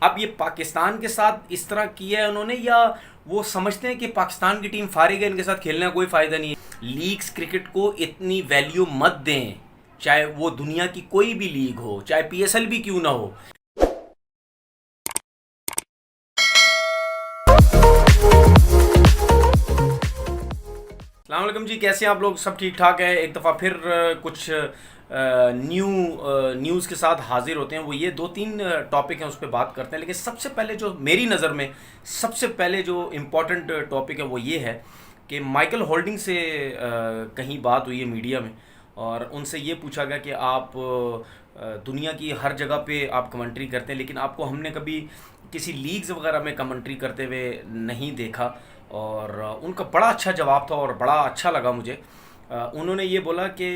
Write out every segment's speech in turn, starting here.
अब ये पाकिस्तान के साथ इस तरह किया है उन्होंने, या वो समझते हैं कि पाकिस्तान की टीम फारिग है, इनके साथ खेलने का कोई फ़ायदा नहीं है। लीग्स क्रिकेट को इतनी वैल्यू मत दें, चाहे वो दुनिया की कोई भी लीग हो, चाहे पीएसएल भी क्यों ना हो। अस्सलाम वालेकुम जी, कैसे हैं आप लोग? सब ठीक ठाक है। एक दफ़ा फिर कुछ न्यूज़ के साथ हाजिर होते हैं। वो ये दो तीन टॉपिक हैं, उस पर बात करते हैं। लेकिन सबसे पहले जो मेरी नज़र में सबसे पहले जो इम्पोर्टेंट टॉपिक है वो ये है कि माइकल होल्डिंग से कहीं बात हुई है मीडिया में, और उनसे ये पूछा गया कि आप दुनिया की हर जगह पे आप कमेंट्री करते हैं, लेकिन आपको हमने कभी किसी लीग्स वगैरह में कमेंट्री करते हुए नहीं देखा। और उनका बड़ा अच्छा जवाब था और बड़ा अच्छा लगा मुझे। उन्होंने ये बोला कि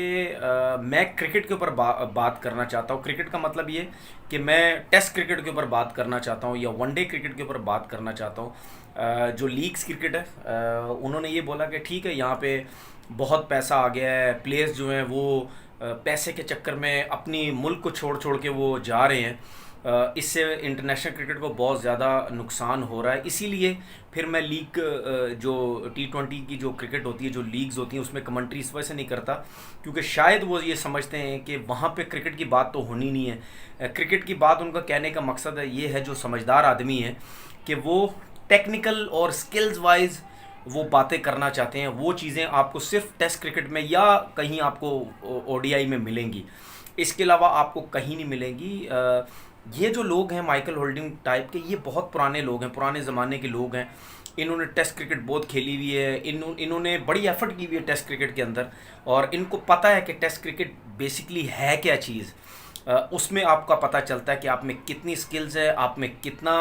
मैं क्रिकेट के ऊपर बात करना चाहता हूँ। क्रिकेट का मतलब ये कि मैं टेस्ट क्रिकेट के ऊपर बात करना चाहता हूँ या वनडे क्रिकेट के ऊपर बात करना चाहता हूँ। जो लीग्स क्रिकेट है, उन्होंने ये बोला कि ठीक है, यहाँ पे बहुत पैसा आ गया है, प्लेयर्स जो हैं वो पैसे के चक्कर में अपनी मुल्क को छोड़ छोड़ के वो जा रहे हैं। इससे इंटरनेशनल क्रिकेट को बहुत ज़्यादा नुकसान हो रहा है। इसीलिए फिर मैं लीग जो T20 की जो क्रिकेट होती है, जो लीग्स होती हैं, उसमें कमेंट्री इस वजह से नहीं करता क्योंकि शायद वो ये समझते हैं कि वहाँ पे क्रिकेट की बात तो होनी नहीं है। क्रिकेट की बात, उनका कहने का मकसद है ये है, जो समझदार आदमी है, कि वो टेक्निकल और स्किल्स वाइज वो बातें करना चाहते हैं। वो चीज़ें आपको सिर्फ टेस्ट क्रिकेट में या कहीं आपको ODI में मिलेंगी, इसके अलावा आपको कहीं नहीं मिलेंगी। ये जो लोग हैं माइकल होल्डिंग टाइप के, ये बहुत पुराने लोग हैं, पुराने ज़माने के लोग हैं। इन्होंने टेस्ट क्रिकेट बहुत खेली हुई है, इन्होंने बड़ी एफर्ट की हुई है टेस्ट क्रिकेट के अंदर, और इनको पता है कि टेस्ट क्रिकेट बेसिकली है क्या चीज़। उसमें आपका पता चलता है कि आप में कितनी स्किल्स है, आप में कितना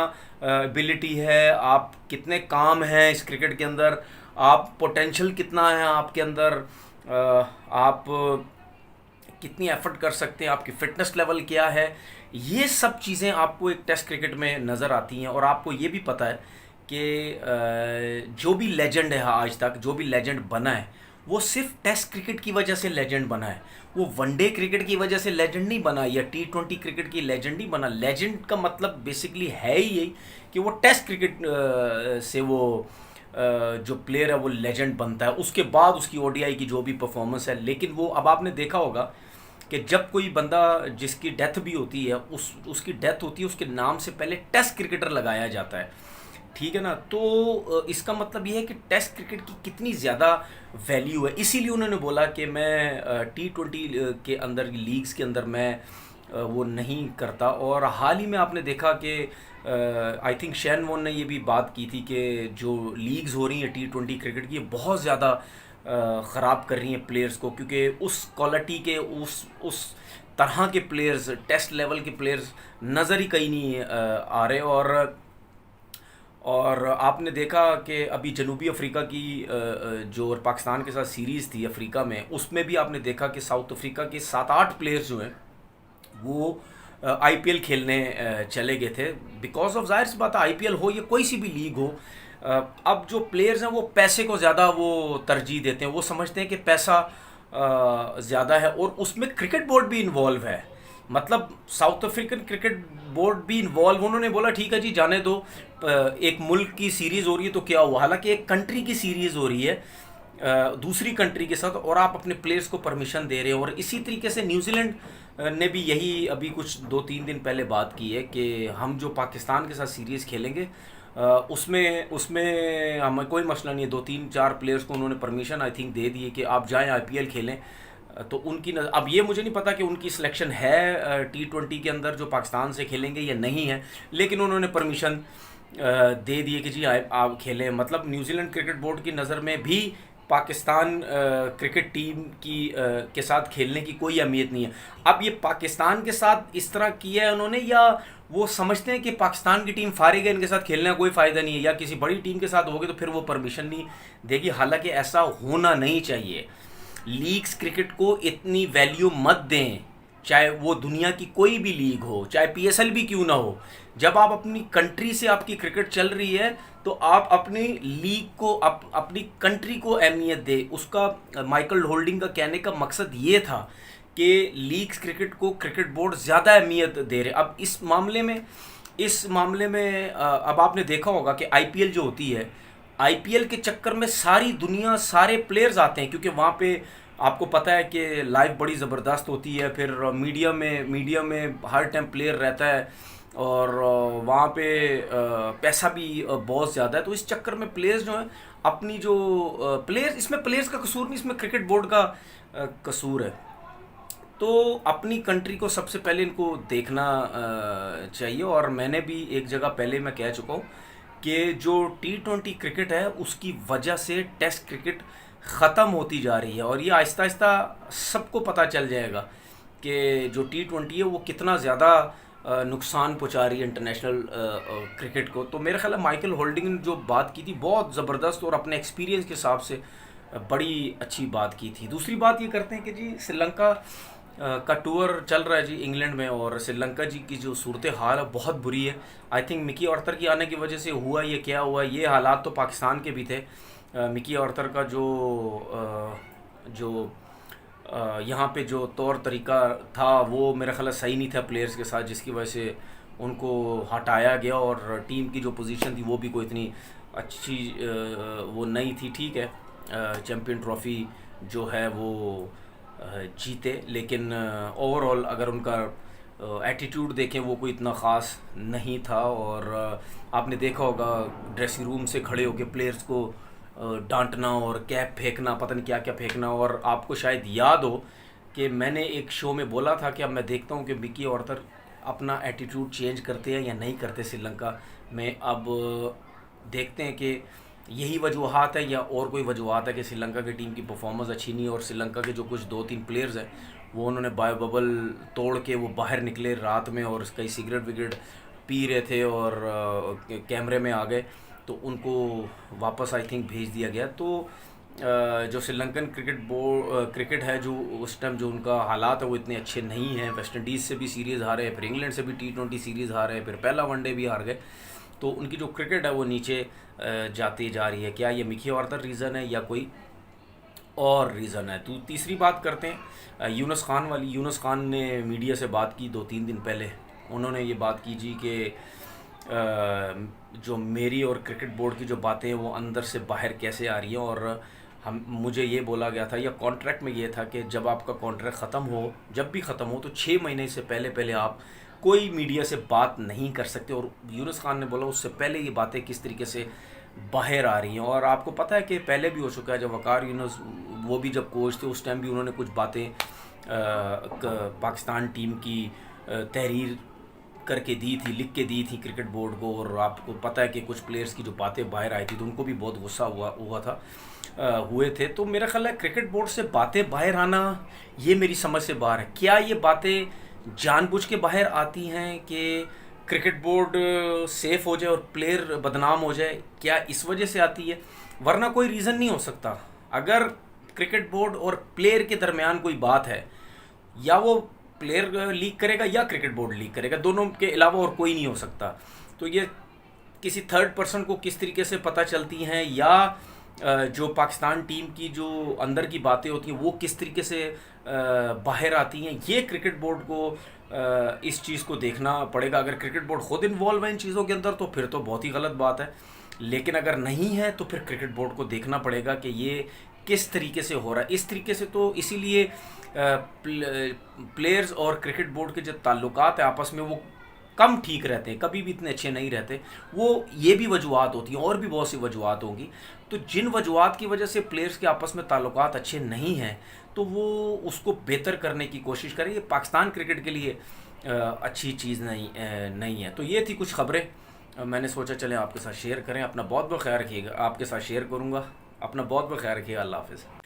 एबिलिटी है, आप कितने काम हैं इस क्रिकेट के अंदर, आप पोटेंशियल कितना है आपके अंदर, आप कितनी एफर्ट कर सकते हैं, आपकी फ़िटनेस लेवल क्या है। ये सब चीज़ें आपको एक टेस्ट क्रिकेट में नज़र आती हैं। और आपको ये भी पता है कि जो भी लेजेंड है आज तक, जो भी लेजेंड बना है, वो सिर्फ टेस्ट क्रिकेट की वजह से लेजेंड बना है। वो वनडे क्रिकेट की वजह से लेजेंड नहीं बना, या T20 क्रिकेट की लेजेंड नहीं बना। लेजेंड का मतलब बेसिकली है ही यही कि वो टेस्ट क्रिकेट से वो जो प्लेयर है वो लेजेंड बनता है। उसके बाद उसकी ODI की जो भी परफॉर्मेंस है। लेकिन वो, अब आपने देखा होगा कि जब कोई बंदा जिसकी डेथ भी होती है, उसकी डेथ होती है, उसके नाम से पहले टेस्ट क्रिकेटर लगाया जाता है, ठीक है ना। तो इसका मतलब ये है कि टेस्ट क्रिकेट की कितनी ज़्यादा वैल्यू है। इसीलिए उन्होंने बोला कि मैं T20 के अंदर, लीग्स के अंदर मैं वो नहीं करता। और हाल ही में आपने देखा कि आई थिंक शैन वॉर्न ने ये भी बात की थी कि जो लीग्स हो रही हैं T20 क्रिकेट की, बहुत ज़्यादा ख़राब कर रही हैं प्लेयर्स को, क्योंकि उस क्वालिटी के, उस तरह के प्लेयर्स, टेस्ट लेवल के प्लेयर्स नज़र ही कहीं नहीं आ रहे। और आपने देखा कि अभी जनूबी अफ्रीका की जो और पाकिस्तान के साथ सीरीज़ थी अफ्रीका में, उसमें भी आपने देखा कि साउथ अफ्रीका के 7-8 प्लेयर्स जो हैं वो IPL खेलने चले गए थे। बिकॉज ऑफ, जाहिर सी बात है, IPL हो या कोई सी भी लीग हो, अब जो प्लेयर्स हैं वो पैसे को ज़्यादा वो तरजीह देते हैं। वो समझते हैं कि पैसा ज़्यादा है, और उसमें क्रिकेट बोर्ड भी इन्वॉल्व है। मतलब साउथ अफ्रीकन क्रिकेट बोर्ड भी इन्वॉल्व। उन्होंने बोला ठीक है जी, जाने दो, एक मुल्क की सीरीज़ हो रही है तो क्या हुआ, हालांकि एक कंट्री की सीरीज़ हो रही है दूसरी कंट्री के साथ, और आप अपने प्लेयर्स को परमिशन दे रहे हो। और इसी तरीके से न्यूजीलैंड ने भी यही अभी कुछ 2-3 दिन पहले बात की है कि हम जो पाकिस्तान के साथ सीरीज़ खेलेंगे उसमें उसमें हमें कोई मसला नहीं है। 2-3-4 प्लेयर्स को उन्होंने परमिशन आई थिंक दे दी है कि आप जाएं IPL खेलें। तो उनकी अब ये मुझे नहीं पता कि उनकी सिलेक्शन है T20 के अंदर जो पाकिस्तान से खेलेंगे या नहीं है, लेकिन उन्होंने परमिशन दे दिए कि जी आप खेलें। मतलब न्यूजीलैंड क्रिकेट बोर्ड की नज़र में भी पाकिस्तान क्रिकेट टीम की के साथ खेलने की कोई अहमियत नहीं है। अब ये पाकिस्तान के साथ इस तरह किया है उन्होंने, या वो समझते हैं कि पाकिस्तान की टीम फारिग है, इनके साथ खेलने का कोई फ़ायदा नहीं है, या किसी बड़ी टीम के साथ होगे तो फिर वो परमिशन नहीं देगी। हालांकि ऐसा होना नहीं चाहिए। लीग्स क्रिकेट को इतनी वैल्यू मत दें, चाहे वो दुनिया की कोई भी लीग हो, चाहे PSL भी क्यों ना हो। जब आप अपनी कंट्री से आपकी क्रिकेट चल रही है तो आप अपनी लीग को, अपनी कंट्री को अहमियत दे। उसका माइकल होल्डिंग का कहने का मकसद ये था कि लीग्स क्रिकेट को क्रिकेट बोर्ड ज़्यादा अहमियत दे रहे। अब इस मामले में इस मामले में अब आपने देखा होगा कि आईपीएल जो होती है, आईपीएल के चक्कर में सारी दुनिया, सारे प्लेयर्स आते हैं, क्योंकि वहाँ पे आपको पता है कि लाइव बड़ी ज़बरदस्त होती है। फिर मीडिया में हर टाइम प्लेयर रहता है, और वहाँ पे पैसा भी बहुत ज़्यादा है। तो इस चक्कर में प्लेयर्स जो हैं अपनी जो प्लेयर्स, इसमें प्लेयर्स का कसूर नहीं, इसमें क्रिकेट बोर्ड का कसूर है। तो अपनी कंट्री को सबसे पहले इनको देखना चाहिए। और मैंने भी एक जगह पहले मैं कह चुका हूँ कि जो T20 क्रिकेट है उसकी वजह से टेस्ट क्रिकेट ख़त्म होती जा रही है, और ये आहिस्ता आहिस्ता सबको पता चल जाएगा कि जो T20 है वो कितना ज़्यादा नुकसान पहुंचा रही है इंटरनेशनल क्रिकेट को। तो मेरा ख्याल है माइकल होल्डिंग ने जो बात की थी बहुत ज़बरदस्त, और अपने एक्सपीरियंस के हिसाब से बड़ी अच्छी बात की थी। दूसरी बात ये करते हैं कि जी श्रीलंका का टूर चल रहा है जी इंग्लैंड में, और श्रीलंका जी की जो सूरत हाल है बहुत बुरी है। आई थिंक मिकी आर्थर की आने की वजह से हुआ ये क्या हुआ, ये हालात तो पाकिस्तान के भी थे। मिकी आर्थर का जो यहाँ पे जो तौर तरीका था वो मेरा ख्याल सही नहीं था प्लेयर्स के साथ, जिसकी वजह से उनको हटाया गया, और टीम की जो पोजीशन थी वो भी कोई इतनी अच्छी वो नहीं थी। ठीक है, चैम्पियन ट्रॉफ़ी जो है वो जीते, लेकिन ओवरऑल अगर उनका एटीट्यूड देखें वो कोई इतना ख़ास नहीं था। और आपने देखा होगा ड्रेसिंग रूम से खड़े होकर प्लेयर्स को डांटना और कैप फेंकना, पता नहीं क्या क्या फेंकना। और आपको शायद याद हो कि मैंने एक शो में बोला था कि अब मैं देखता हूँ कि मिकी आर्थर अपना एटीट्यूड चेंज करते हैं या नहीं करते श्रीलंका में। अब देखते हैं कि यही वजूहत है या और कोई वजूहत है कि श्रीलंका की टीम की परफॉर्मेंस अच्छी नहीं है, और श्रीलंका के जो कुछ 2-3 प्लेयर्स हैं वो उन्होंने बायो बबल तोड़ के वो बाहर निकले रात में, और कई सिगरेट विगरेट पी रहे थे और कैमरे में आ गए, तो उनको वापस आई थिंक भेज दिया गया। तो जो श्रीलंकन क्रिकेट है जो उस टाइम जो उनका हालात है वो इतने अच्छे नहीं हैं। वेस्ट इंडीज़ से भी सीरीज़ हारे, फिर इंग्लैंड से भी T20 सीरीज़ हारे, फिर पहला वनडे भी हार गए। तो उनकी जो क्रिकेट है वो नीचे जाती जा रही है। क्या ये मिकी आर्थर रीज़न है या कोई और रीज़न है? तो तीसरी बात करते हैं यूनुस खान वाली। यूनुस खान ने मीडिया से बात की 2-3 दिन पहले। उन्होंने ये बात की जी कि जो मेरी और क्रिकेट बोर्ड की जो बातें हैं वो अंदर से बाहर कैसे आ रही हैं, और मुझे ये बोला गया था या कॉन्ट्रैक्ट में ये था कि जब आपका कॉन्ट्रैक्ट ख़त्म हो, जब भी ख़त्म हो, तो 6 महीने से पहले आप कोई मीडिया से बात नहीं कर सकते। और यूनुस खान ने बोला उससे पहले ये बातें किस तरीके से बाहर आ रही हैं। और आपको पता है कि पहले भी हो चुका है, जब वकार यूनुस वो भी जब कोच थे उस टाइम भी उन्होंने कुछ बातें पाकिस्तान टीम की तहरीर करके दी थी, लिख के दी थी क्रिकेट बोर्ड को। और आपको पता है कि कुछ प्लेयर्स की जो बातें बाहर आई थी तो उनको भी बहुत गुस्सा हुए थे। तो मेरा ख्याल है क्रिकेट बोर्ड से बातें बाहर आना ये मेरी समझ से बाहर है। क्या ये बातें जानबूझ के बाहर आती हैं कि क्रिकेट बोर्ड सेफ़ हो जाए और प्लेयर बदनाम हो जाए? क्या इस वजह से आती है? वरना कोई रीज़न नहीं हो सकता। अगर क्रिकेट बोर्ड और प्लेयर के दरमियान कोई बात है, या वो प्लेयर लीक करेगा या क्रिकेट बोर्ड लीक करेगा, दोनों के अलावा और कोई नहीं हो सकता। तो ये किसी थर्ड पर्सन को किस तरीके से पता चलती हैं, या जो पाकिस्तान टीम की जो अंदर की बातें होती हैं वो किस तरीके से बाहर आती हैं, ये क्रिकेट बोर्ड को इस चीज़ को देखना पड़ेगा। अगर क्रिकेट बोर्ड ख़ुद इन्वॉल्व है इन चीज़ों के अंदर तो फिर तो बहुत ही गलत बात है, लेकिन अगर नहीं है तो फिर क्रिकेट बोर्ड को देखना पड़ेगा कि ये किस तरीके से हो रहा है। इस तरीके से तो इसीलिए प्लेयर्स और क्रिकेट बोर्ड के जो ताल्लुकात है आपस में वो कम ठीक रहते हैं, कभी भी इतने अच्छे नहीं रहते। वो ये भी वजूहत होती हैं, और भी बहुत सी वजूहत होंगी। तो जिन वजूहत की वजह से प्लेयर्स के आपस में ताल्लुकात अच्छे नहीं हैं तो वो उसको बेहतर करने की कोशिश करें। ये पाकिस्तान क्रिकेट के लिए अच्छी चीज़ नहीं है। तो ये थी कुछ खबरें, मैंने सोचा चलें आपके साथ शेयर करें। अपना बहुत बहुत ख्याल रखिएगा, आपके साथ शेयर करूँगा। अपना बहुत बहुत ख्याल रखिएगा। अल्लाह हाफ़िज़।